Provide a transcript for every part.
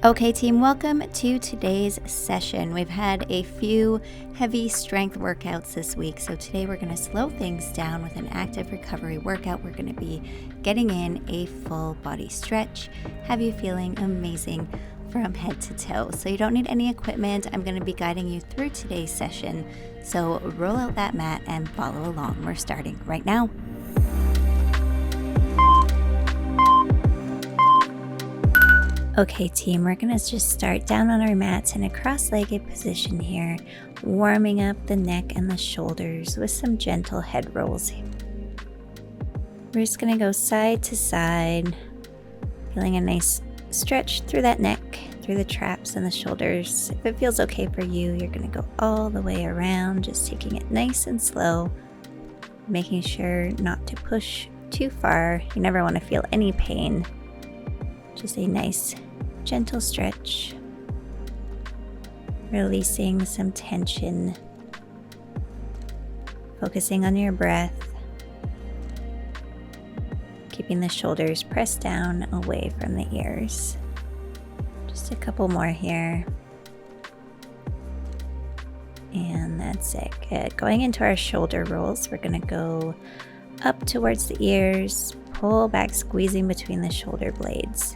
Okay team, welcome to today's session. We've had a few heavy strength workouts this week, so today we're going to slow things down with an active recovery workout. We're going to be getting in a full body stretch, have you feeling amazing from head to toe. So you don't need any equipment. I'm going to be guiding you through today's session, so roll out that mat and follow along. We're starting right now. Okay team, we're going to just start down on our mats in a cross-legged position here, warming up the neck and the shoulders with some gentle head rolls. We're just going to go side to side, feeling a nice stretch through that neck, through the traps and the shoulders. If it feels okay for you, you're going to go all the way around, just taking it nice and slow, making sure not to push too far. You never want to feel any pain. Just a nice gentle stretch, releasing some tension, focusing on your breath, keeping the shoulders pressed down away from the ears. Just a couple more here. And that's it. Good. Going into our shoulder rolls, we're going to go up towards the ears, pull back, squeezing between the shoulder blades.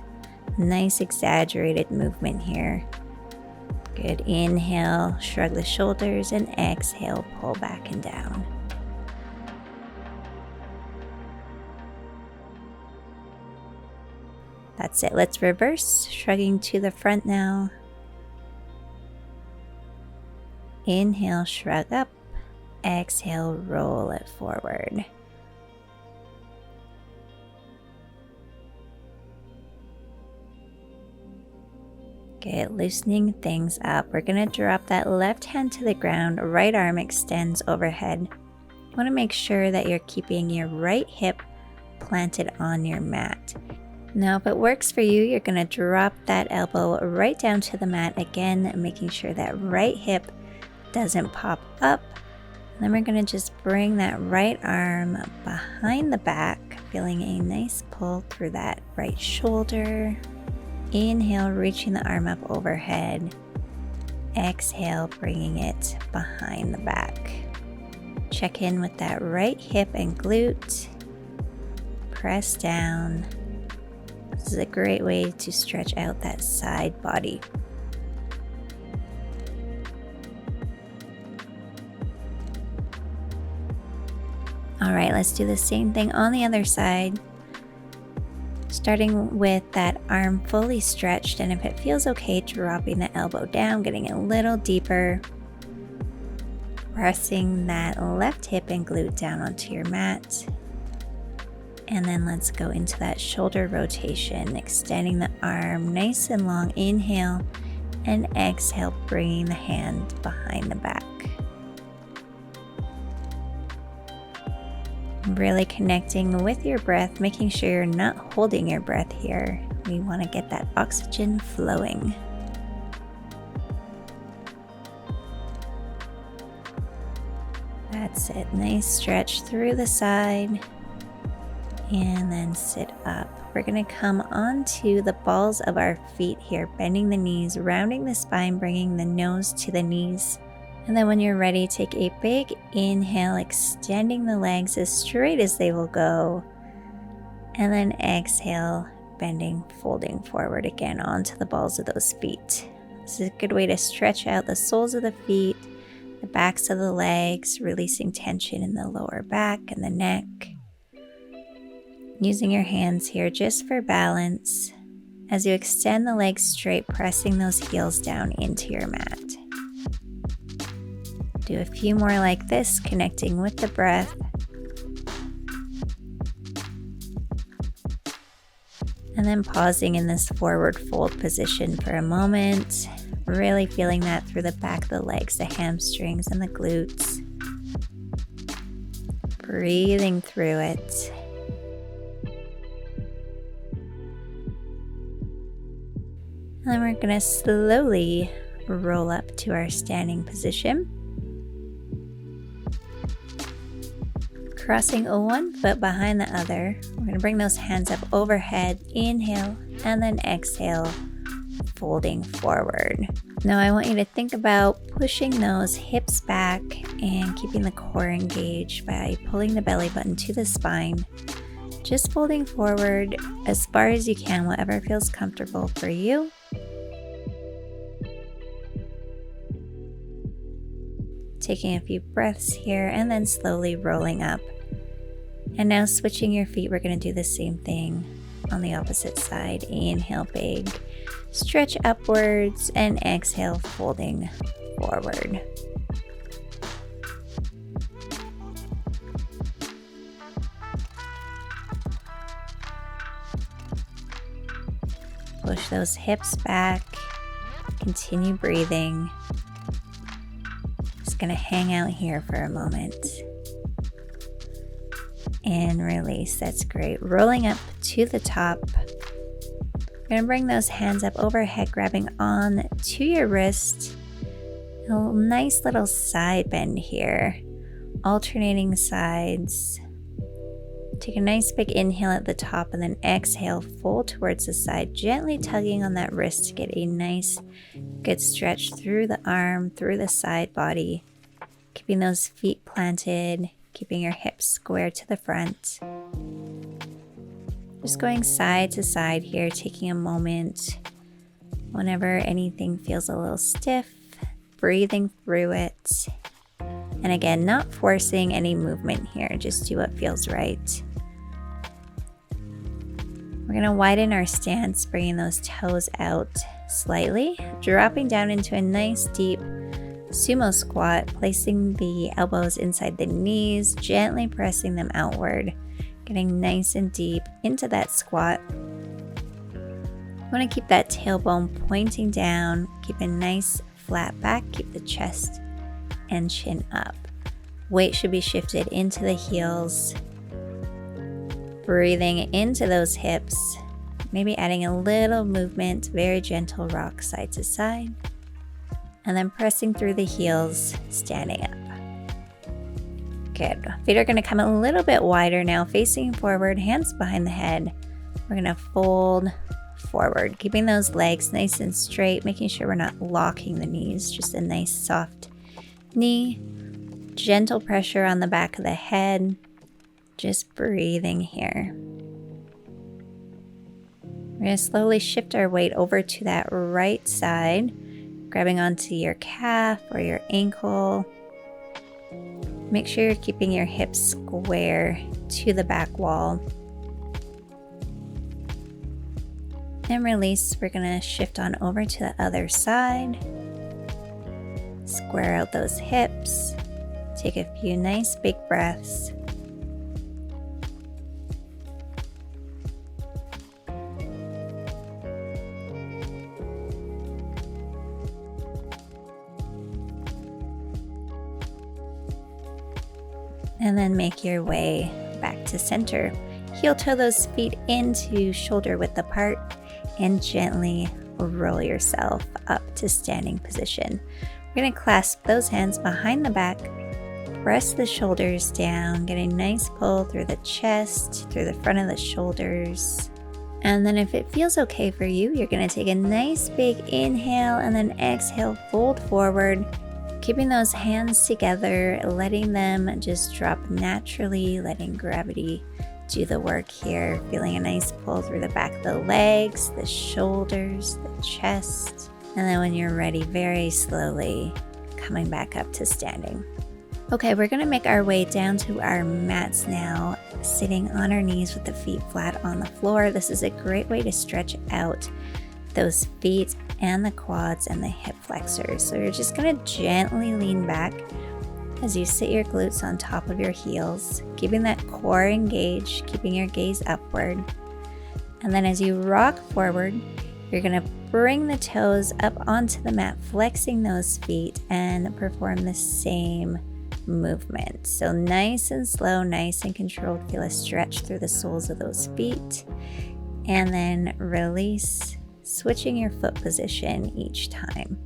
Nice exaggerated movement here. Good. Inhale, shrug the shoulders, and exhale, pull back and down. That's it. Let's reverse, shrugging to the front now. Inhale, shrug up. Exhale, roll it forward. Good, loosening things up. We're going to drop that left hand to the ground, right arm extends overhead. You want to make sure that you're keeping your right hip planted on your mat. Now, if it works for you, you're going to drop that elbow right down to the mat again, making sure that right hip doesn't pop up. And then we're going to just bring that right arm behind the back, feeling a nice pull through that right shoulder. Inhale, reaching the arm up overhead. Exhale, bringing it behind the back. Check in with that right hip and glute. Press down. This is a great way to stretch out that side body. All right, let's do the same thing on the other side. Starting with that arm fully stretched, and if it feels okay, dropping the elbow down, getting a little deeper. Pressing that left hip and glute down onto your mat. And then let's go into that shoulder rotation, extending the arm nice and long. Inhale and exhale, bringing the hand behind the back. Really connecting with your breath, making sure you're not holding your breath here. We want to get that oxygen flowing. That's it. Nice stretch through the side. And then sit up. We're going to come onto the balls of our feet here, bending the knees, rounding the spine, bringing the nose to the knees. And then when you're ready, take a big inhale, extending the legs as straight as they will go. And then exhale, bending, folding forward again onto the balls of those feet. This is a good way to stretch out the soles of the feet, the backs of the legs, releasing tension in the lower back and the neck. Using your hands here just for balance. As you extend the legs straight, pressing those heels down into your mat. Do a few more like this, connecting with the breath. And then pausing in this forward fold position for a moment. Really feeling that through the back of the legs, the hamstrings and the glutes. Breathing through it. And then we're going to slowly roll up to our standing position. Crossing one foot behind the other. We're going to bring those hands up overhead. Inhale and then exhale. folding forward. Now I want you to think about pushing those hips back and keeping the core engaged by pulling the belly button to the spine. Just folding forward as far as you can, whatever feels comfortable for you. Taking a few breaths here and then slowly rolling up. And now switching your feet, we're going to do the same thing on the opposite side. Inhale big, stretch upwards, and exhale folding forward. Push those hips back, continue breathing. Just gonna hang out here for a moment. And release, that's great. Rolling up to the top. We're gonna bring those hands up overhead, grabbing on to your wrist. A nice little side bend here. Alternating sides. Take a nice big inhale at the top and then exhale, fold towards the side, gently tugging on that wrist to get a nice good stretch through the arm, through the side body. Keeping those feet planted, keeping your hips square to the front. Just going side to side here, taking a moment whenever anything feels a little stiff, breathing through it. And again, not forcing any movement here, just do what feels right. We're gonna widen our stance, bringing those toes out slightly, dropping down into a nice deep sumo squat, placing the elbows inside the knees, gently pressing them outward, getting nice and deep into that squat. You wanna keep that tailbone pointing down, keep a nice flat back, keep the chest and chin up. Weight should be shifted into the heels. Breathing into those hips, maybe adding a little movement, very gentle rock side to side. And then pressing through the heels, standing up. Good. Feet are gonna come a little bit wider now, facing forward, hands behind the head. We're gonna fold forward, keeping those legs nice and straight, making sure we're not locking the knees, just a nice soft knee, gentle pressure on the back of the head, just breathing here. We're going to slowly shift our weight over to that right side, grabbing onto your calf or your ankle. Make sure you're keeping your hips square to the back wall. And release, we're going to shift on over to the other side. Square out those hips. Take a few nice big breaths. And then make your way back to center. Heel toe those feet into shoulder width apart and gently roll yourself up to standing position. We're going to clasp those hands behind the back, press the shoulders down, get a nice pull through the chest, through the front of the shoulders. And then if it feels okay for you, you're going to take a nice big inhale and then exhale, fold forward, keeping those hands together, letting them just drop naturally, letting gravity do the work here. Feeling a nice pull through the back of the legs, the shoulders, the chest. And then when you're ready, very slowly coming back up to standing. Okay, we're gonna make our way down to our mats now, sitting on our knees with the feet flat on the floor. This is a great way to stretch out those feet and the quads and the hip flexors. So you're just gonna gently lean back as you sit your glutes on top of your heels, keeping that core engaged, keeping your gaze upward. And then as you rock forward, you're gonna bring the toes up onto the mat, flexing those feet, and perform the same movement. So nice and slow, nice and controlled. Feel a stretch through the soles of those feet. And then release, switching your foot position each time.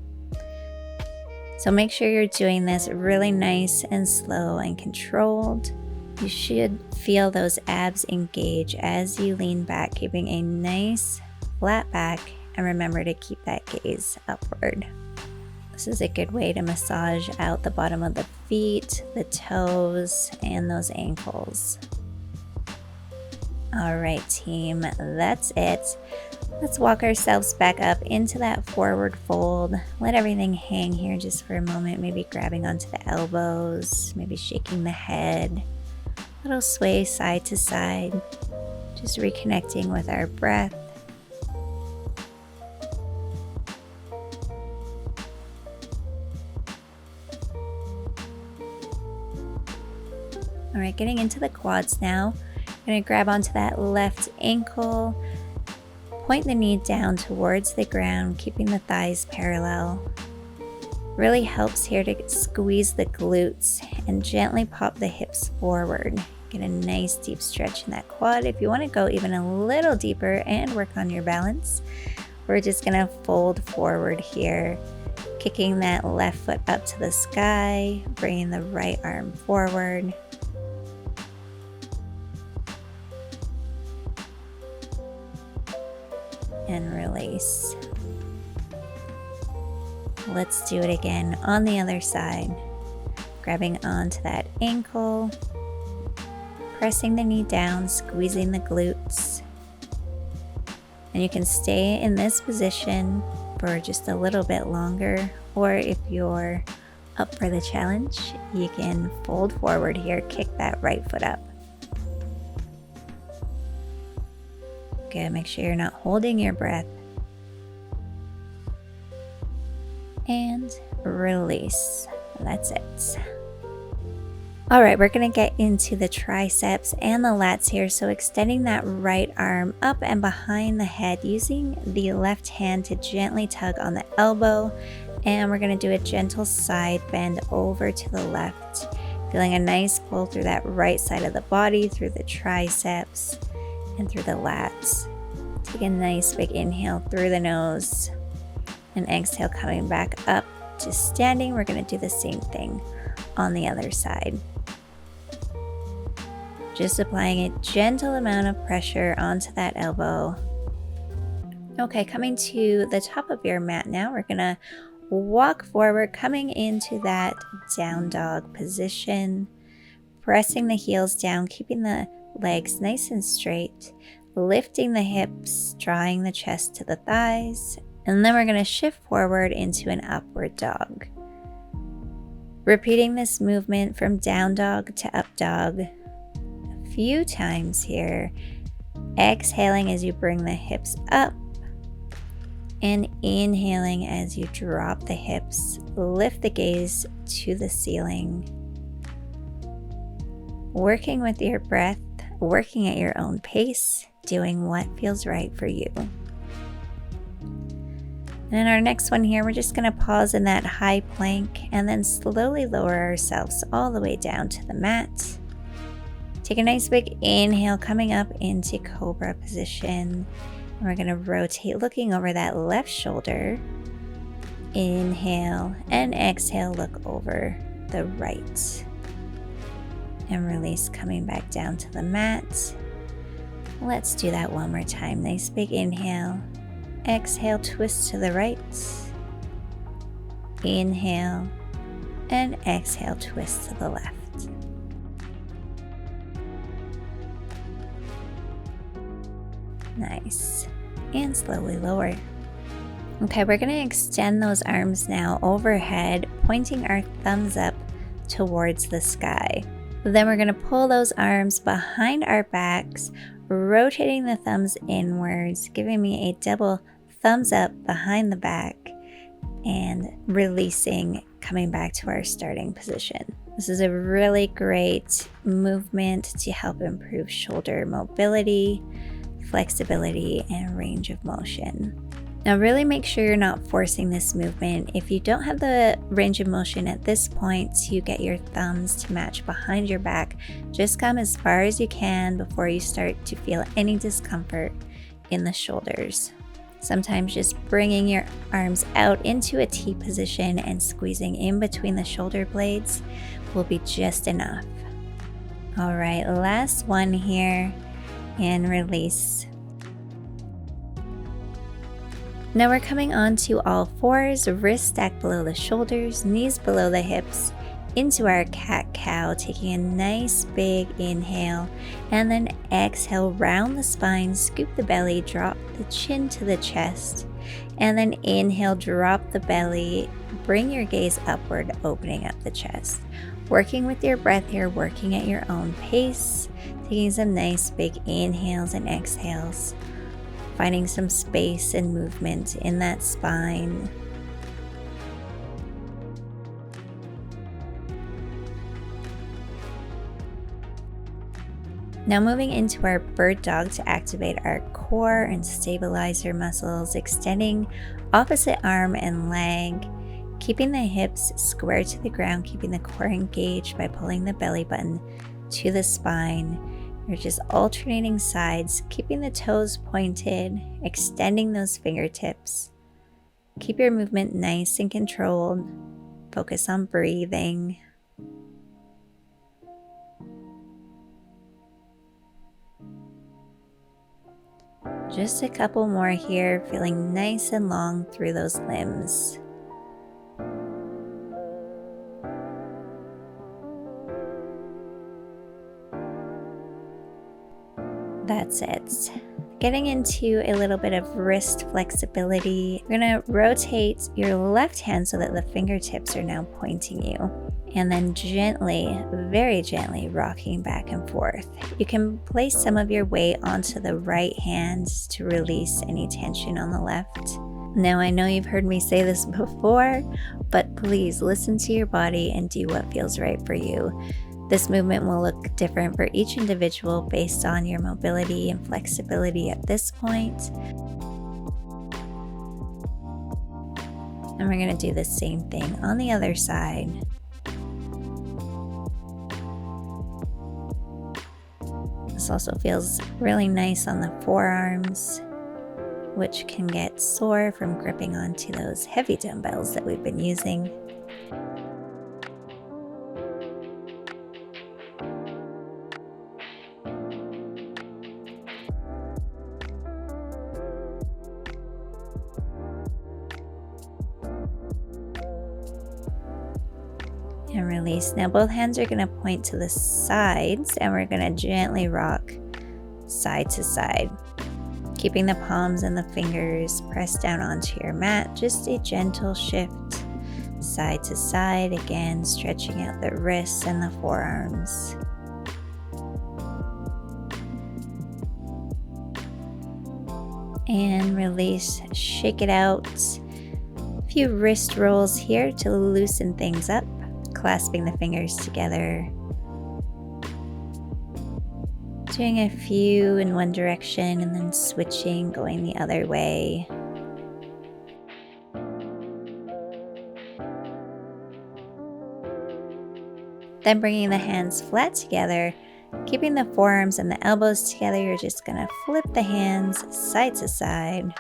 So make sure you're doing this really nice and slow and controlled. You should feel those abs engage as you lean back, keeping a nice flat back and remember to keep that gaze upward. This is a good way to massage out the bottom of the feet, the toes, and those ankles. All right, team, that's it. Let's walk ourselves back up into that forward fold. Let everything hang here just for a moment, maybe grabbing onto the elbows, maybe shaking the head. Little sway side to side, just reconnecting with our breath. All right, getting into the quads now. I'm going to grab onto that left ankle, point the knee down towards the ground, keeping the thighs parallel. Really helps here to squeeze the glutes and gently pop the hips forward. Get a nice deep stretch in that quad. If you want to go even a little deeper and work on your balance, we're just going to fold forward here, kicking that left foot up to the sky, bringing the right arm forward. And release. Let's do it again on the other side. Grabbing onto that ankle, pressing the knee down, squeezing the glutes. And you can stay in this position for just a little bit longer, or if you're up for the challenge, you can fold forward here, kick that right foot up. Good, make sure you're not holding your breath. And release. That's it. All right, we're gonna get into the triceps and the lats here. So extending that right arm up and behind the head, using the left hand to gently tug on the elbow. And we're gonna do a gentle side bend over to the left. Feeling a nice pull through that right side of the body, through the triceps and through the lats. Take a nice big inhale through the nose and exhale, coming back up to standing. We're going to do the same thing on the other side. Just applying a gentle amount of pressure onto that elbow. Okay, coming to the top of your mat now, we're going to walk forward, coming into that down dog position, pressing the heels down, keeping the legs nice and straight, lifting the hips, drawing the chest to the thighs, and then we're going to shift forward into an upward dog. Repeating this movement from down dog to up dog a few times here, exhaling as you bring the hips up, and inhaling as you drop the hips, lift the gaze to the ceiling. Working with your breath, working at your own pace, doing what feels right for you. And in our next one here, we're just going to pause in that high plank and then slowly lower ourselves all the way down to the mat. Take a nice big inhale, coming up into cobra position. And we're going to rotate, looking over that left shoulder. Inhale and exhale, look over the right. And release, coming back down to the mat. Let's do that one more time. Nice big inhale. Exhale, twist to the right. Inhale and exhale, twist to the left. Nice. And slowly lower. Okay, we're going to extend those arms now overhead, pointing our thumbs up towards the sky. Then we're going to pull those arms behind our backs, rotating the thumbs inwards, giving me a double thumbs up behind the back, and releasing, coming back to our starting position. This is a really great movement to help improve shoulder mobility, flexibility, and range of motion. Now really make sure you're not forcing this movement. If you don't have the range of motion at this point to get your thumbs to match behind your back, just come as far as you can before you start to feel any discomfort in the shoulders. Sometimes just bringing your arms out into a T position and squeezing in between the shoulder blades will be just enough. All right, last one here, and release. Now we're coming on to all fours, wrists stacked below the shoulders, knees below the hips, into our cat-cow, taking a nice big inhale, and then exhale, round the spine, scoop the belly, drop the chin to the chest, and then inhale, drop the belly, bring your gaze upward, opening up the chest. Working with your breath here, working at your own pace, taking some nice big inhales and exhales, finding some space and movement in that spine. Now moving into our bird dog to activate our core and stabilize your muscles, extending opposite arm and leg, keeping the hips square to the ground, keeping the core engaged by pulling the belly button to the spine. You're just alternating sides, keeping the toes pointed, extending those fingertips. Keep your movement nice and controlled. Focus on breathing. Just a couple more here, feeling nice and long through those limbs. That's it. Getting into a little bit of wrist flexibility. We're gonna rotate your left hand so that the fingertips are now pointing you. And then gently, very gently rocking back and forth. You can place some of your weight onto the right hand to release any tension on the left. Now I know you've heard me say this before, but please listen to your body and do what feels right for you. This movement will look different for each individual based on your mobility and flexibility at this point. And we're going to do the same thing on the other side. This also feels really nice on the forearms, which can get sore from gripping onto those heavy dumbbells that we've been using. And release. Now both hands are going to point to the sides and we're going to gently rock side to side, keeping the palms and the fingers pressed down onto your mat. Just a gentle shift side to side, again stretching out the wrists and the forearms. And release, shake it out. A few wrist rolls here to loosen things up. Clasping the fingers together, doing a few in one direction and then switching, going the other way. Then bringing the hands flat together, keeping the forearms and the elbows together. You're just gonna flip the hands side to side.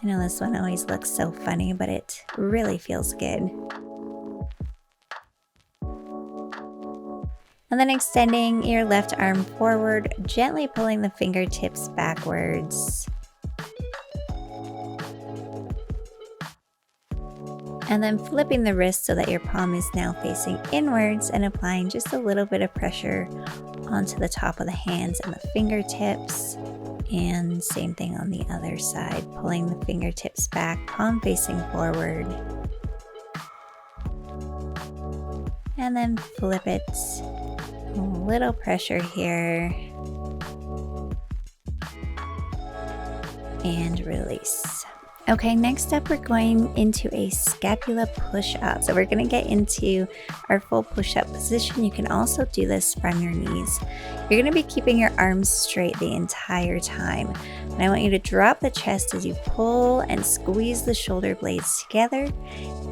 I know this one always looks so funny, but it really feels good. And then extending your left arm forward, gently pulling the fingertips backwards. And then flipping the wrist so that your palm is now facing inwards and applying just a little bit of pressure onto the top of the hands and the fingertips. And same thing on the other side, pulling the fingertips back, palm facing forward. And then flip it. A little pressure here. And release. Okay, next up we're going into a scapula push-up. So we're going to get into our full push-up position. You can also do this from your knees. You're going to be keeping your arms straight the entire time. And I want you to drop the chest as you pull and squeeze the shoulder blades together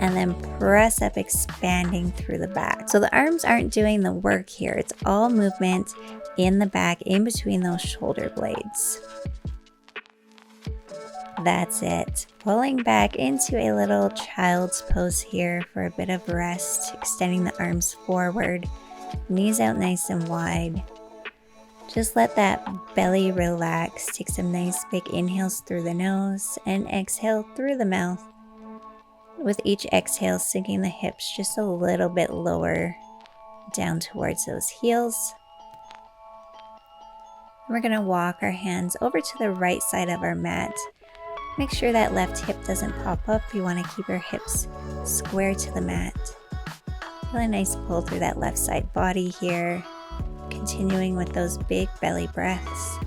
and then press up, expanding through the back. So the arms aren't doing the work here. It's all movement in the back, in between those shoulder blades. That's it. Pulling back into a little child's pose here for a bit of rest, extending the arms forward, knees out nice and wide. Just let that belly relax. Take some nice big inhales through the nose and exhale through the mouth. With each exhale, sinking the hips just a little bit lower down towards those heels. We're going to walk our hands over to the right side of our mat. Make sure that left hip doesn't pop up. You want to keep your hips square to the mat. Feel a nice pull through that left side body here. Continuing with those big belly breaths.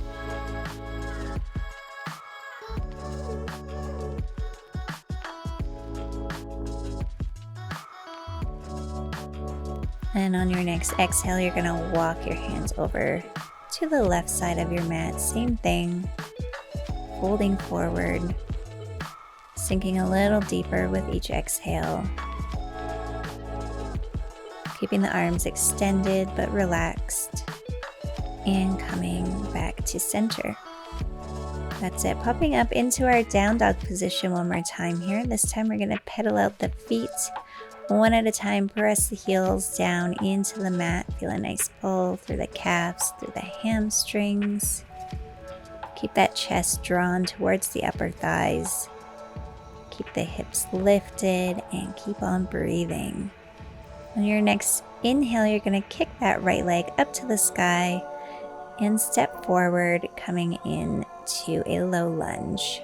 And on your next exhale, you're going to walk your hands over to the left side of your mat. Same thing. Folding forward. Sinking a little deeper with each exhale. Keeping the arms extended but relaxed. And coming back to center. That's it. Popping up into our down dog position one more time here. This time we're going to pedal out the feet. One at a time, press the heels down into the mat. Feel a nice pull through the calves, through the hamstrings. Keep that chest drawn towards the upper thighs. Keep the hips lifted and keep on breathing. On your next inhale, you're going to kick that right leg up to the sky and step forward, coming into a low lunge.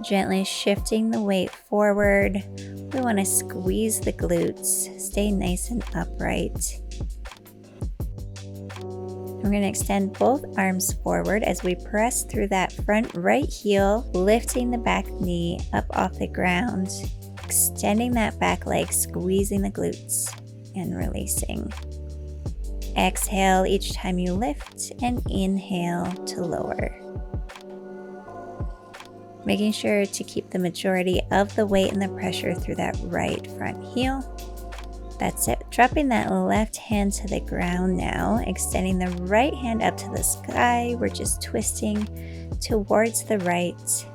Gently shifting the weight forward. We want to squeeze the glutes. Stay nice and upright. We're going to extend both arms forward as we press through that front right heel, lifting the back knee up off the ground, extending that back leg, squeezing the glutes, and releasing. Exhale each time you lift, and inhale to lower. Making sure to keep the majority of the weight and the pressure through that right front heel. That's it. Dropping that left hand to the ground now, extending the right hand up to the sky. We're just twisting towards the right,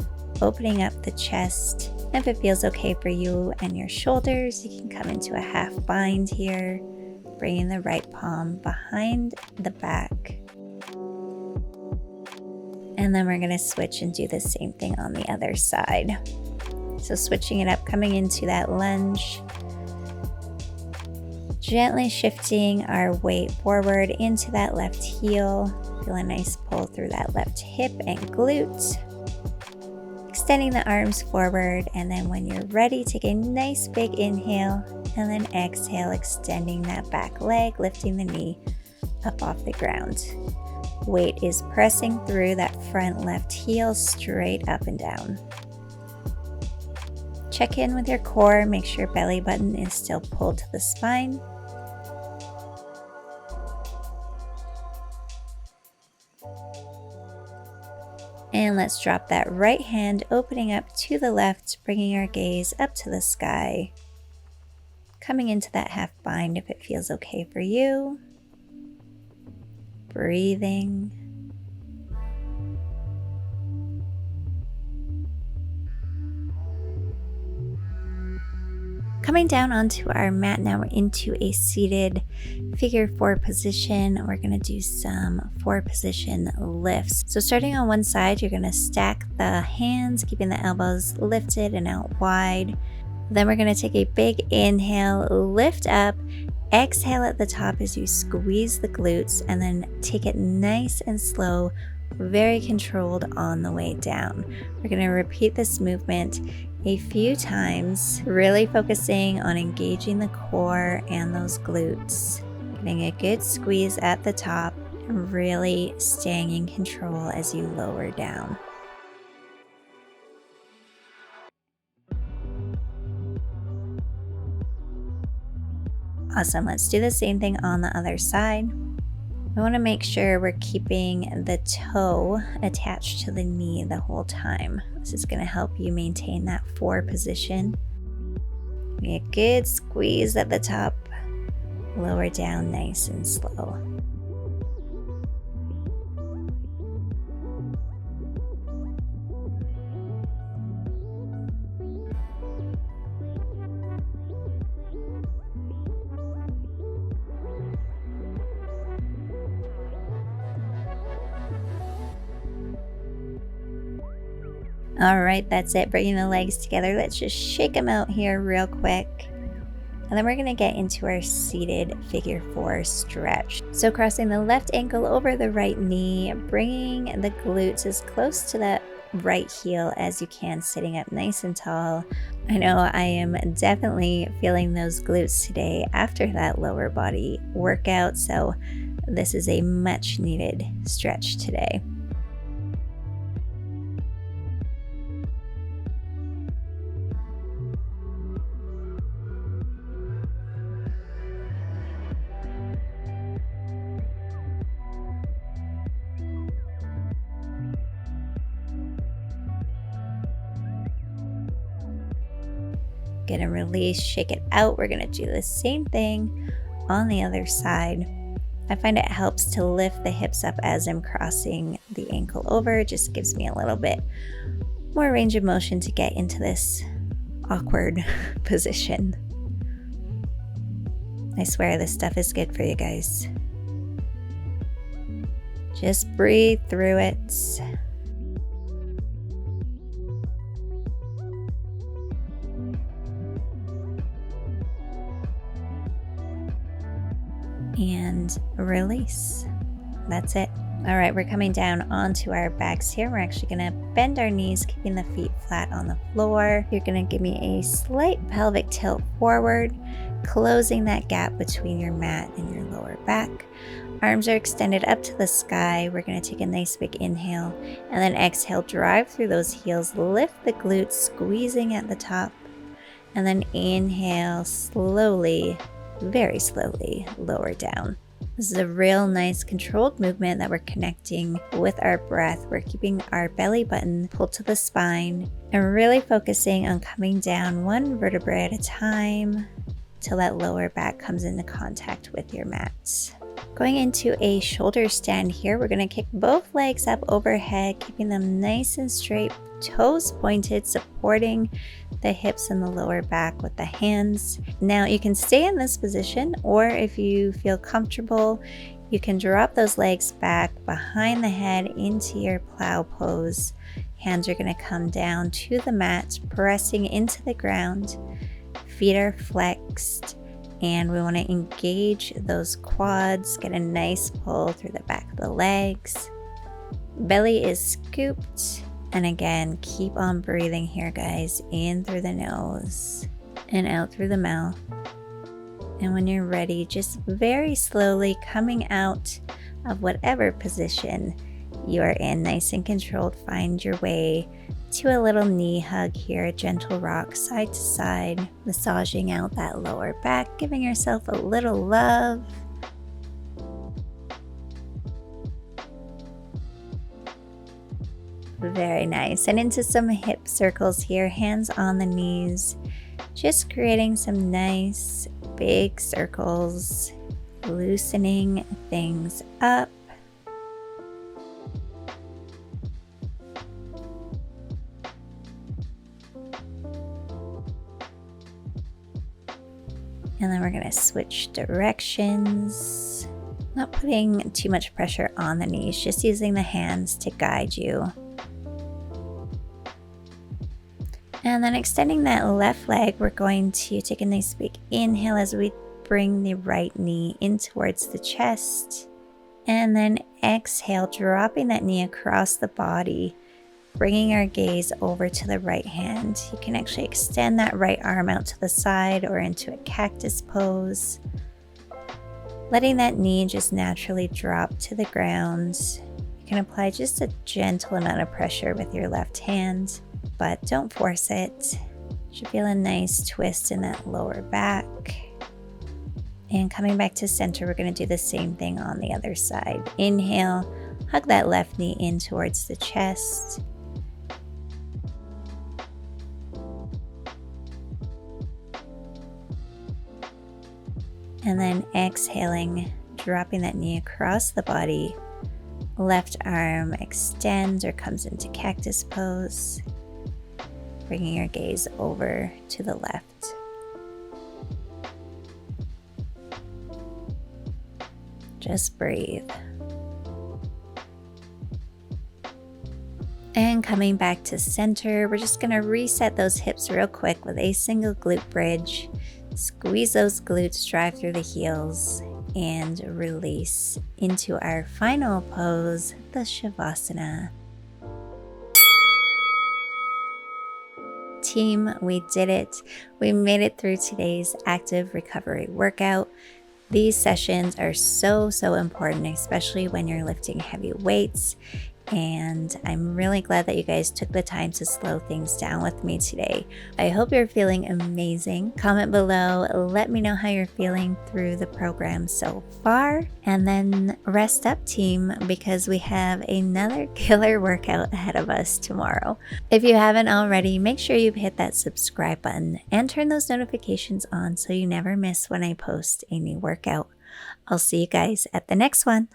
opening up the chest. If it feels okay for you and your shoulders, you can come into a half bind here, bringing the right palm behind the back. And then we're going to switch and do the same thing on the other side. So switching it up, coming into that lunge. Gently shifting our weight forward into that left heel. Feel a nice pull through that left hip and glute. Extending the arms forward, and then when you're ready, take a nice big inhale, and then exhale, extending that back leg, lifting the knee up off the ground. Weight is pressing through that front left heel, straight up and down. Check in with your core, make sure belly button is still pulled to the spine. And let's drop that right hand, opening up to the left, bringing our gaze up to the sky. Coming into that half bind if it feels okay for you. Breathing. Coming down onto our mat now, we're into a seated figure 4 position. We're going to do some 4 position lifts. So starting on one side, you're going to stack the hands, keeping the elbows lifted and out wide. Then we're going to take a big inhale, lift up, exhale at the top as you squeeze the glutes, and then take it nice and slow, very controlled on the way down. We're going to repeat this movement a few times, really focusing on engaging the core and those glutes. Getting a good squeeze at the top and really staying in control as you lower down. Awesome, let's do the same thing on the other side. We want to make sure we're keeping the toe attached to the knee the whole time. This is going to help you maintain that 4 position. Get a good squeeze at the top, lower down nice and slow. All right, that's it. Bringing the legs together. Let's just shake them out here real quick. And then we're going to get into our seated figure 4 stretch. So crossing the left ankle over the right knee, bringing the glutes as close to that right heel as you can, sitting up nice and tall. I know I am definitely feeling those glutes today after that lower body workout, so this is a much needed stretch today. Gonna release, shake it out. We're gonna do the same thing on the other side. I find it helps to lift the hips up as I'm crossing the ankle over. It just gives me a little bit more range of motion to get into this awkward position. I swear this stuff is good for you guys. Just breathe through it. And release. That's it. All right, we're coming down onto our backs here. We're actually gonna bend our knees, keeping the feet flat on the floor. You're gonna give me a slight pelvic tilt forward, closing that gap between your mat and your lower back. Arms are extended up to the sky. We're gonna take a nice big inhale and then exhale, drive through those heels, lift the glutes, squeezing at the top, and then inhale slowly, very slowly, lower down. This is a real nice controlled movement that we're connecting with our breath. We're keeping our belly button pulled to the spine and really focusing on coming down one vertebrae at a time till that lower back comes into contact with your mat. Going into a shoulder stand here, we're going to kick both legs up overhead, keeping them nice and straight, toes pointed, supporting the hips and the lower back with the hands. Now you can stay in this position, or if you feel comfortable, you can drop those legs back behind the head into your plow pose. Hands are going to come down to the mat, pressing into the ground. Feet are flexed, and we want to engage those quads, get a nice pull through the back of the legs. Belly is scooped. And again, keep on breathing here, guys. In through the nose and out through the mouth. And when you're ready, just very slowly coming out of whatever position you are in, nice and controlled, find your way to a little knee hug here, a gentle rock side to side, massaging out that lower back, giving yourself a little love. Very nice. And into some hip circles here, hands on the knees, just creating some nice big circles, loosening things up. And then we're going to switch directions, not putting too much pressure on the knees, just using the hands to guide you. And then extending that left leg, we're going to take a nice big inhale as we bring the right knee in towards the chest. And then exhale, dropping that knee across the body, bringing our gaze over to the right hand. You can actually extend that right arm out to the side or into a cactus pose. Letting that knee just naturally drop to the ground. You can apply just a gentle amount of pressure with your left hand, but don't force it. You should feel a nice twist in that lower back. And coming back to center, we're going to do the same thing on the other side. Inhale, hug that left knee in towards the chest. And then exhaling, dropping that knee across the body. Left arm extends or comes into cactus pose. Bringing your gaze over to the left. Just breathe. And coming back to center, we're just gonna reset those hips real quick with a single glute bridge. Squeeze those glutes, drive through the heels, and release into our final pose, the Shavasana. Team, we did it. We made it through today's active recovery workout. These sessions are so important, especially when you're lifting heavy weights. And I'm really glad that you guys took the time to slow things down with me today. I hope you're feeling amazing. Comment below, let me know how you're feeling through the program so far. And then rest up, team, because we have another killer workout ahead of us tomorrow. If you haven't already, make sure you hit that subscribe button and turn those notifications on so you never miss when I post a new workout. I'll see you guys at the next one.